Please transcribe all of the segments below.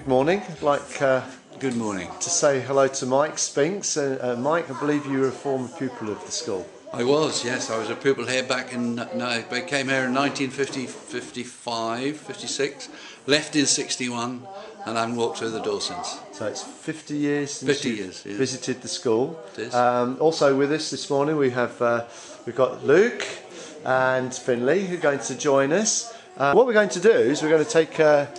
Good morning. I'd like Good morning. to say hello to Mike Spinks. Mike, I believe you were a former pupil of the school. I was, yes. I was a pupil here back in, I came here in 1950, 55, 56, left in 61, and I haven't walked through the door since. So it's 50 years since 50 you years, yeah. visited the school. It is. Also with us this morning we've got Luke and Finley who are going to join us. What we're going to do is we're going to take a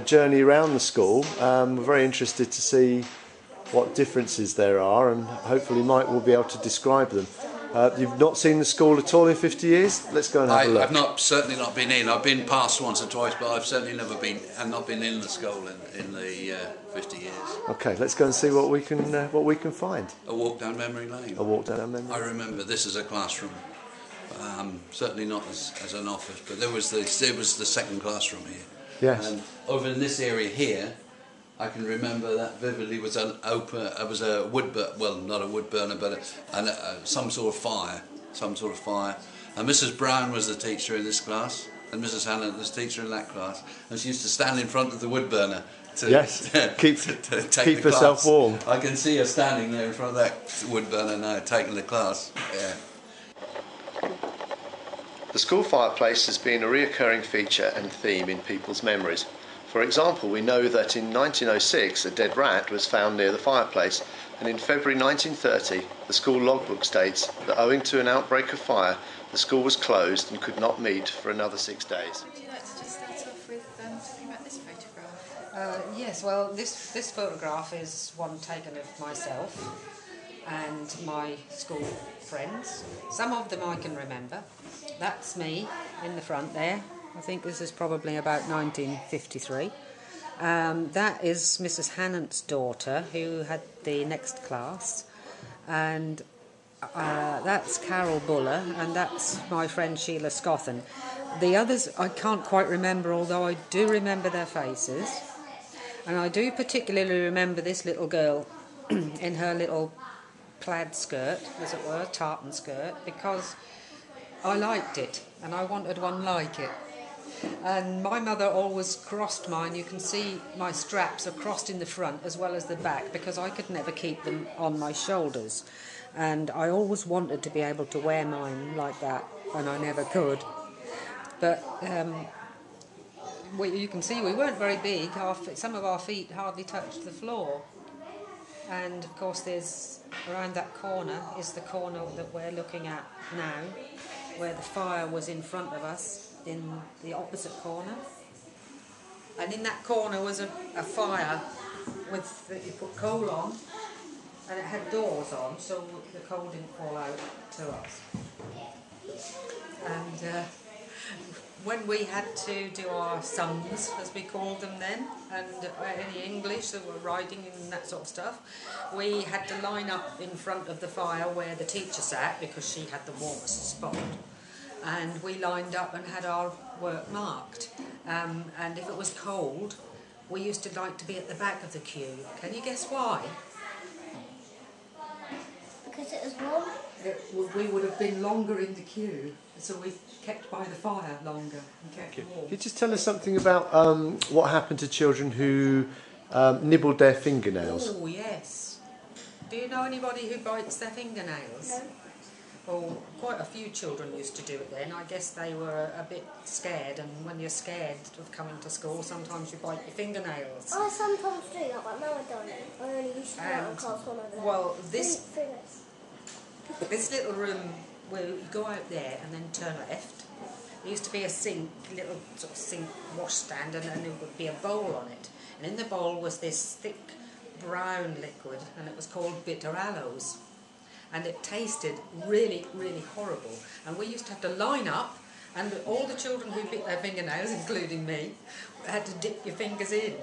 journey around the school. We're very interested to see what differences there are, and hopefully Mike will be able to describe them. You've not seen the school at all in 50 years? Let's go and have a look. I've certainly not been in. I've been past once or twice, but I've certainly never been in the school in the 50 years. Okay, let's go and see what we can find. A walk down memory lane. A walk down memory lane. I remember this as a classroom. Certainly not as an office, but there was the second classroom here. Yes. And over in this area here, I can remember that vividly. Was a wood burner, well, not a wood burner, but some sort of fire. And Mrs. Brown was the teacher in this class, and Mrs. Hannah was the teacher in that class, and she used to stand in front of the wood burner to keep herself warm. I can see her standing there in front of that wood burner now, taking the class. Yeah. The school fireplace has been a reoccurring feature and theme in people's memories. For example, we know that in 1906 a dead rat was found near the fireplace, and in February 1930 the school logbook states that owing to an outbreak of fire the school was closed and could not meet for another 6 days. Would you like to just start off with talking about this photograph? Yes, well, this photograph is one taken of myself and my school friends. Some of them I can remember. That's me in the front there. I think this is probably about 1953. That is Mrs. Hannant's daughter, who had the next class, and that's Carol Buller, and that's my friend Sheila Scothan. The others I can't quite remember, although I do remember their faces, and I do particularly remember this little girl in her little plaid skirt, as it were, tartan skirt, because I liked it and I wanted one like it. And my mother always crossed mine. You can see my straps are crossed in the front as well as the back, because I could never keep them on my shoulders, and I always wanted to be able to wear mine like that, and I never could. But you can see we weren't very big. Some of our feet hardly touched the floor. And of course there's, around that corner is the corner that we're looking at now, where the fire was in front of us, in the opposite corner. And in that corner was a fire that you put coal on, and it had doors on, so the coal didn't fall out to us. And when we had to do our sums, as we called them then, and any English that were writing and that sort of stuff, we had to line up in front of the fire where the teacher sat, because she had the warmest spot. And we lined up and had our work marked. And if it was cold, we used to like to be at the back of the queue. Can you guess why? Because it was warm? We would have been longer in the queue, so we kept by the fire longer and kept warm. Could you just tell us something about what happened to children who nibbled their fingernails? Oh, yes. Do you know anybody who bites their fingernails? No. Well, quite a few children used to do it then. I guess they were a bit scared, and when you're scared of coming to school, sometimes you bite your fingernails. I sometimes do that, but now I don't. I only used to do it in class when I was well, this little room where you go out there and then turn left, there used to be a sink, little sort of sink washstand, and then there would be a bowl on it. And in the bowl was this thick brown liquid, and it was called bitter aloes. And it tasted really, really horrible. And we used to have to line up, and all the children who bit their fingernails, including me, had to dip your fingers in.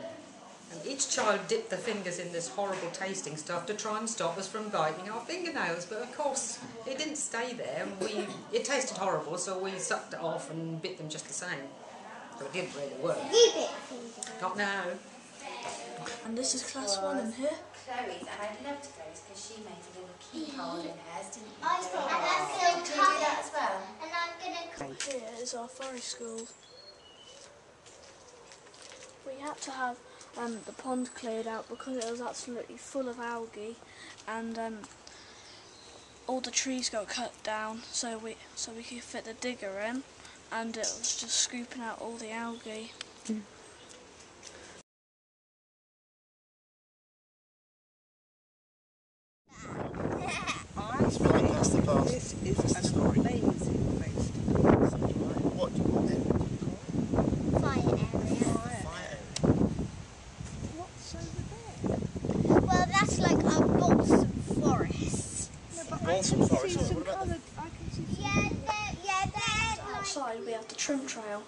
And each child dipped their fingers in this horrible tasting stuff to try and stop us from biting our fingernails. But of course, it didn't stay there. It tasted horrible, so we sucked it off and bit them just the same. So it didn't really work. You bit fingernails. Not now. And this is class 1 in here. Chloe's, and I loved Chloe's because she made a little keyhole in hers, didn't you? I still have Did you do that as well? And I'm going to... Here is our forest school. We had to have the pond cleared out because it was absolutely full of algae, and all the trees got cut down so we could fit the digger in, and it was just scooping out all the algae. Mm. It's right past the past. This is an amazing place to do something like What do you call it? Fire area. Fire area. what's over there. Well, that's like a balsam forest. No, but Balsam I can forest, see what some about coloured. I can see some Yeah, they're like... Outside we have the trim trail.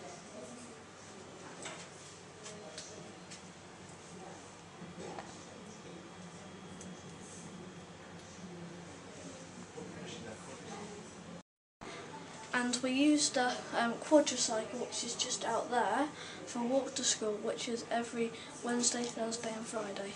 And we used a quadricycle, which is just out there, for a walk to school, which is every Wednesday, Thursday and Friday.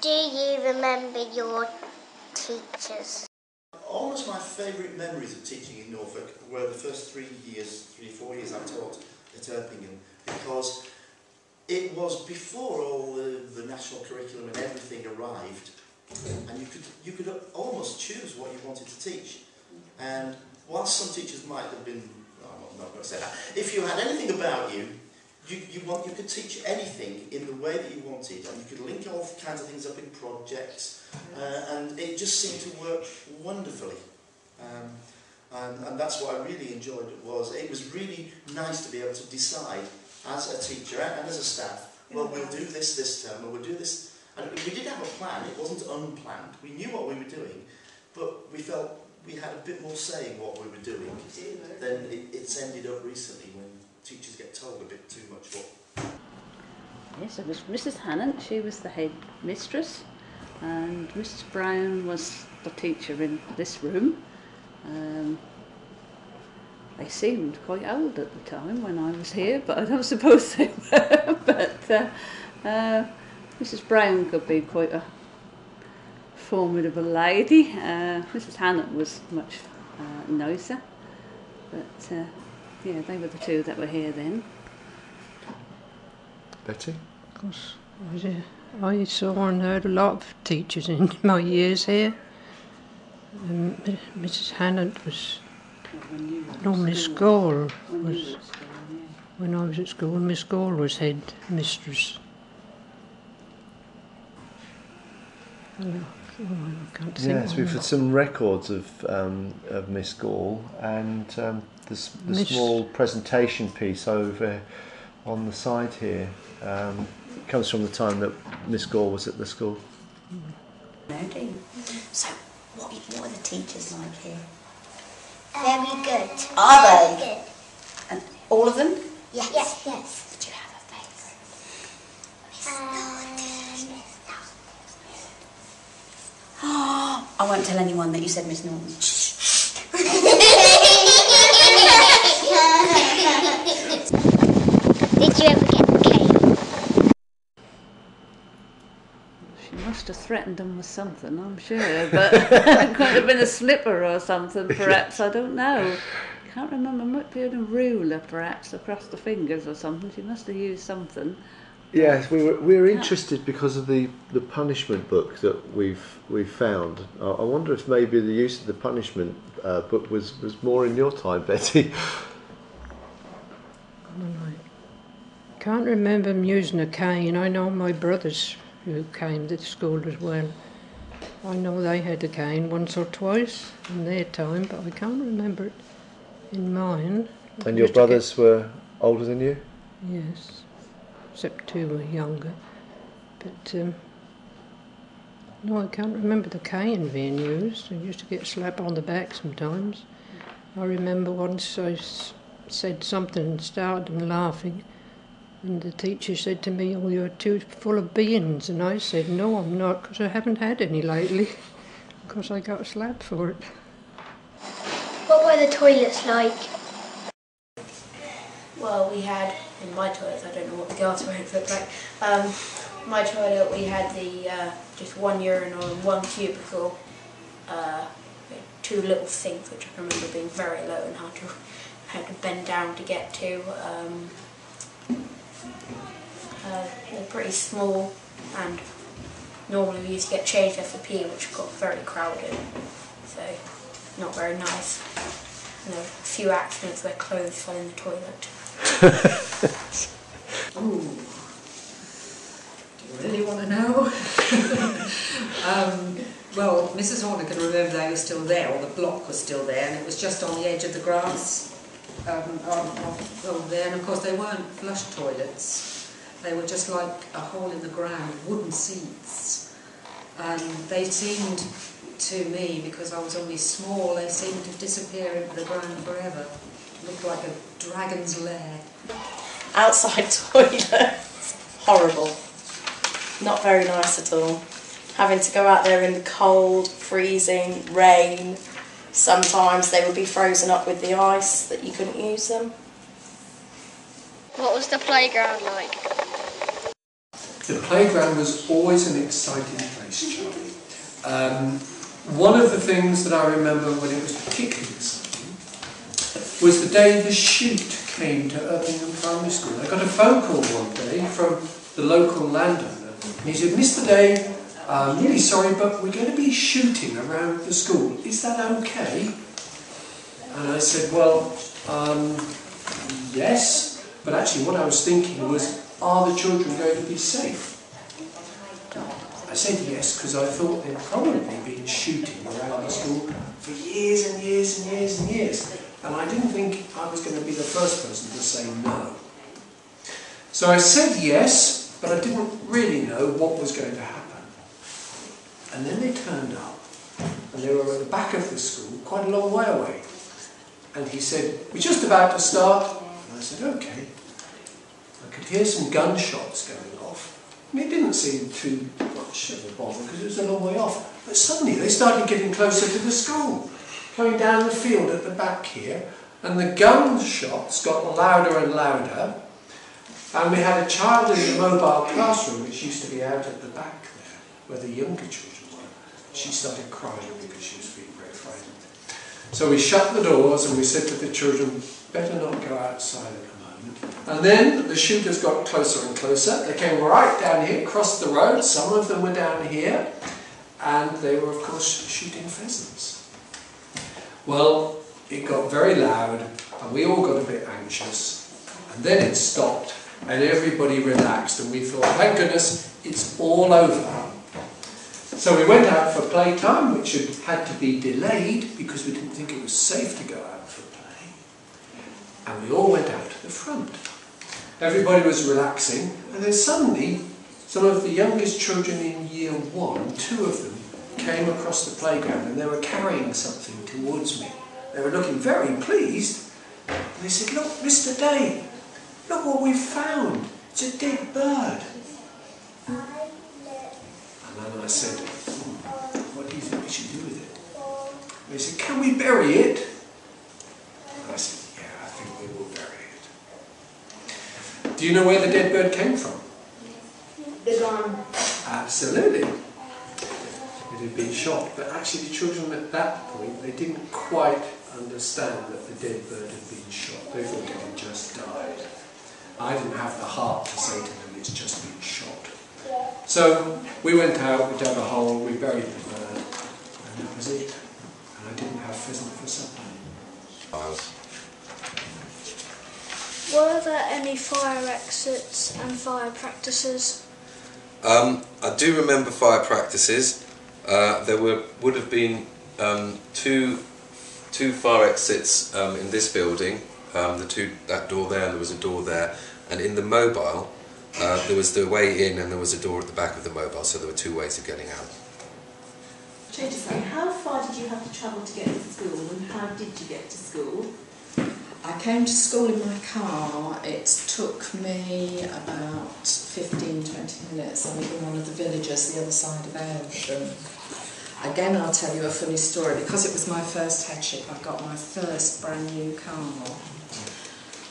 Do you remember your teachers? Almost my favourite memories of teaching in Norfolk were the first 3 or 4 years I taught at Erpingham, because it was before all the national curriculum and everything arrived, and you could almost choose what you wanted to teach. And whilst some teachers might have been, I'm not going to say that, if you had anything about you, you could teach anything in the way that you wanted, and you could link all kinds of things up in projects, and it just seemed to work wonderfully. And that's what I really enjoyed. It was really nice to be able to decide as a teacher and as a staff, well, we'll do this term, or we'll do this. And we did have a plan, it wasn't unplanned. We knew what we were doing, but we felt we had a bit more say in what we were doing than it's ended up recently when teachers get told a bit too much what. Yes, it was Mrs. Hannant, she was the head mistress, and Mrs. Brown was the teacher in this room. They seemed quite old at the time when I was here, but I don't suppose they were. But Mrs. Brown could be quite a formidable lady. Mrs. Hannant was much nicer, but yeah, they were the two that were here then. Betty? Of course, I saw and heard a lot of teachers in my years here. Mrs. Hannant was normally school. When I was at school, Miss Gall was head mistress. I can't think. Yes, we've had some records of Miss Gall, and the small presentation piece over on the side here comes from the time that Miss Gall was at the school. No, do you? So, what are the teachers like here? Very good. Are they? Very good. And all of them? Yes. Yes. Do you have a face? I won't tell anyone that you said Miss Norton. Did you ever get the cane? She must have threatened them with something, I'm sure, but it could have been a slipper or something, perhaps, I don't know. Can't remember, might be a ruler perhaps across the fingers or something. She must have used something. Yes, we were interested because of the punishment book that we've found. I wonder if maybe the use of the punishment book was more in your time, Betty. I can't remember them using a cane. I know my brothers who came to the school as well. I know they had a cane once or twice in their time, but I can't remember it in mine. And your brothers were older than you? Yes, except two were younger. But no, I can't remember the cane being used. I used to get slapped on the back sometimes. I remember once I said something and started them laughing, And the teacher said to me, "Oh, you're too full of beans." And I said, "No, I'm not, because I haven't had any lately." Because I got slapped for it. What were the toilets like? Well, we had, in my toilets, I don't know what the girls' toilets look like, my toilet we had the just one urinal and one cubicle, two little sinks which I remember being very low and had to bend down to get to. They're pretty small, and normally we used to get changed after PE, which got very crowded, so not very nice. And there were a few accidents where clothes fell in the toilet. Ooh. Do you really want to know? Well, Mrs. Horner can remember they were still there, or the block was still there, and it was just on the edge of the grass over there. And of course, they weren't flush toilets. They were just like a hole in the ground, wooden seats. And they seemed to me, because I was only small, they seemed to disappear into the ground forever. It looked like a dragon's lair. Outside toilets, horrible. Not very nice at all. Having to go out there in the cold, freezing, rain. Sometimes they would be frozen up with the ice that you couldn't use them. What was the playground like? The playground was always an exciting place, Charlie. One of the things that I remember when it was particularly exciting was the day the chute came to Erpingham Primary School. I got a phone call one day from the local landowner. And he said, "Mr. Day, I'm really sorry, but we're going to be shooting around the school. Is that okay?" And I said, "Well, yes." But actually what I was thinking was, are the children going to be safe? I said yes because I thought they'd probably been shooting around the school for years and years and years and years. And I didn't think I was going to be the first person to say no. So I said yes, but I didn't really know what was going to happen. And then they turned up, and they were at the back of the school, quite a long way away. And he said, "We're just about to start." And I said, "Okay." I could hear some gunshots going off. And it didn't seem too much of a bother because it was a long way off. But suddenly they started getting closer to the school, coming down the field at the back here, and the gunshots got louder and louder. And we had a child in the mobile classroom, which used to be out at the back there, where the younger children were. She started crying because she was feeling very frightened. So we shut the doors and we said to the children, better not go outside at the moment. And then the shooters got closer and closer. They came right down here, crossed the road. Some of them were down here. And they were, of course, shooting pheasants. Well, it got very loud and we all got a bit anxious. And then it stopped and everybody relaxed and we thought, thank goodness, it's all over. So we went out for playtime, which had to be delayed because we didn't think it was safe to go out for play. And we all went out to the front. Everybody was relaxing, and then suddenly some of the youngest children in year 1, 2 of them, came across the playground and they were carrying something towards me. They were looking very pleased. And they said, "Look, Mr. Day, look what we've found. It's a dead bird." And then I said, "What do you think we should do with it?" And they said, "Can we bury it?" And I said, "Yeah, I think we will bury it." Do you know where the dead bird came from? The gun. Absolutely. It had been shot, but actually the children at that point, they didn't quite understand that the dead bird had been shot. They thought it had just died. I didn't have the heart to say to them, it's just been shot. So we went out, we dug a hole, we buried the bird, and that was it. And I didn't have pheasant for supper. Were there any fire exits and fire practices? I do remember fire practices. There would have been two fire exits in this building. That door there, and there was a door there, and in the mobile there was the way in and there was a door at the back of the mobile, so there were 2 ways of getting out. How far did you have to travel to get to school, and how did you get to school? I came to school in my car. It took me about 15-20 minutes. I live in one of the villages the other side of Aylsham. Again, I'll tell you a funny story. Because it was my first headship, I got my first brand new car.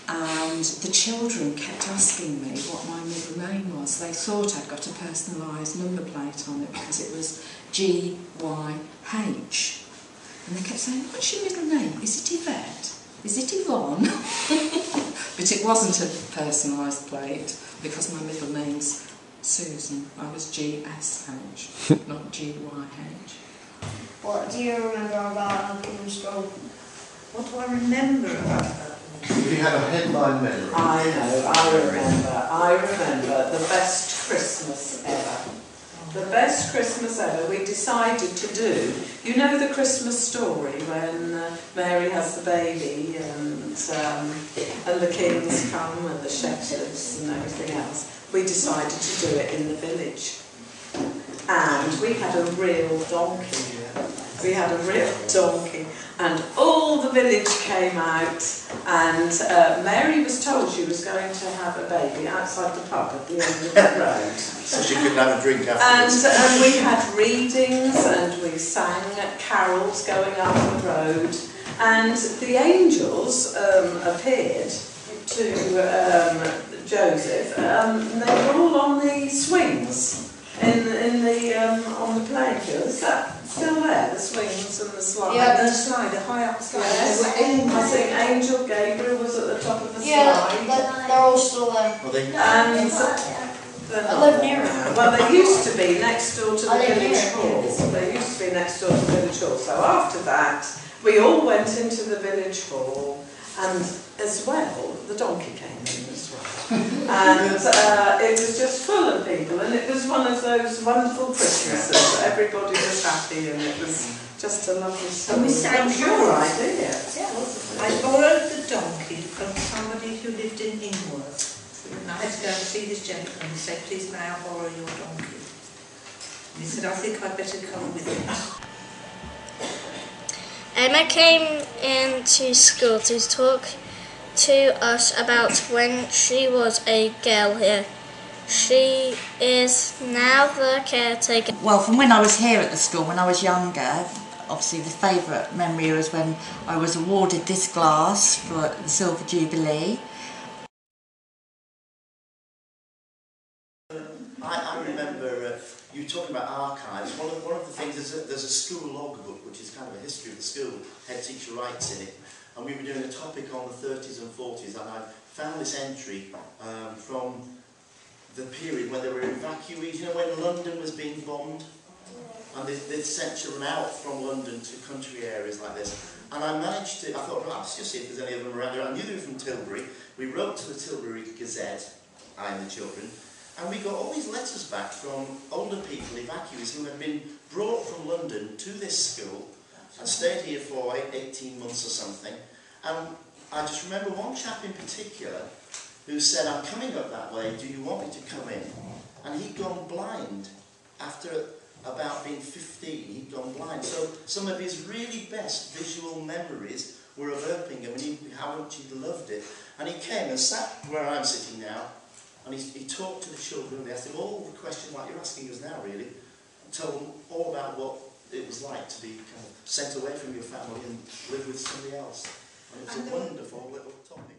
And the children kept asking me what my middle name was. They thought I'd got a personalised number plate on it because it was GYH. And they kept saying, what's your middle name? Is it Yvette? Is it Yvonne? But it wasn't a personalised plate because my middle name's Susan. I was GSH, not GYH. What do you remember about Aylsham School? What do I remember about that? You have a headline memory. I know, I remember the best Christmas ever. The best Christmas ever. We decided to do, you know the Christmas story when Mary has the baby and the kings come and the shepherds and everything else. We decided to do it in the village. And we had a real donkey. And all the village came out, and Mary was told she was going to have a baby outside the pub at the end of the road. So she couldn't have a drink afterwards. And we had readings, and we sang carols going up the road, and the angels appeared to Joseph. They were all on the swings on the playing field. Is that still there? The swings and the slide. Yeah, the slide, the high up slide. Yes. I think Angel Gabriel was at the top of the slide. Yeah, they're all still there. Well, they I live near them. Well, they used to be next door to the village hall. They used to be next door to the village hall. So after that, we all went into the village hall, and as well, the donkey came in as well. And it was just full of people, and it was one of those wonderful Christmases. Everybody was happy, and it was just a lovely story. And we sang That was your idea. I borrowed the donkey from somebody who lived in Ingworth. And I had to go and see this gentleman and say, please may I borrow your donkey? And he said, I think I'd better come with it. Emma came into school to talk to us about when she was a girl here. She is now the caretaker. Well, from when I was here at the school, when I was younger, obviously the favourite memory was when I was awarded this glass for the Silver Jubilee. I remember you talking about archives. One of the things is that there's a school logbook, which is kind of a history of the school. Head teacher writes in it, and we were doing a topic on the 30s and 40s, and I found this entry from the period when there were evacuees. You know, when London was being bombed, and they sent children out from London to country areas like this. And I managed to. I thought, right, let's just see if there's any of them around there. I knew they were from Tilbury. We wrote to the Tilbury Gazette, I and the children. And we got all these letters back from older people, evacuees, who had been brought from London to this school and stayed here for 18 months or something. And I just remember one chap in particular who said, I'm coming up that way, do you want me to come in? And he'd gone blind. After about being 15, he'd gone blind. So some of his really best visual memories were of Erpingham, and how much he loved it. And he came and sat where I'm sitting now, and he talked to the children. They asked him all the questions like you're asking us now, really, and told them all about what it was like to be kind of sent away from your family and live with somebody else. And it was a wonderful little topic.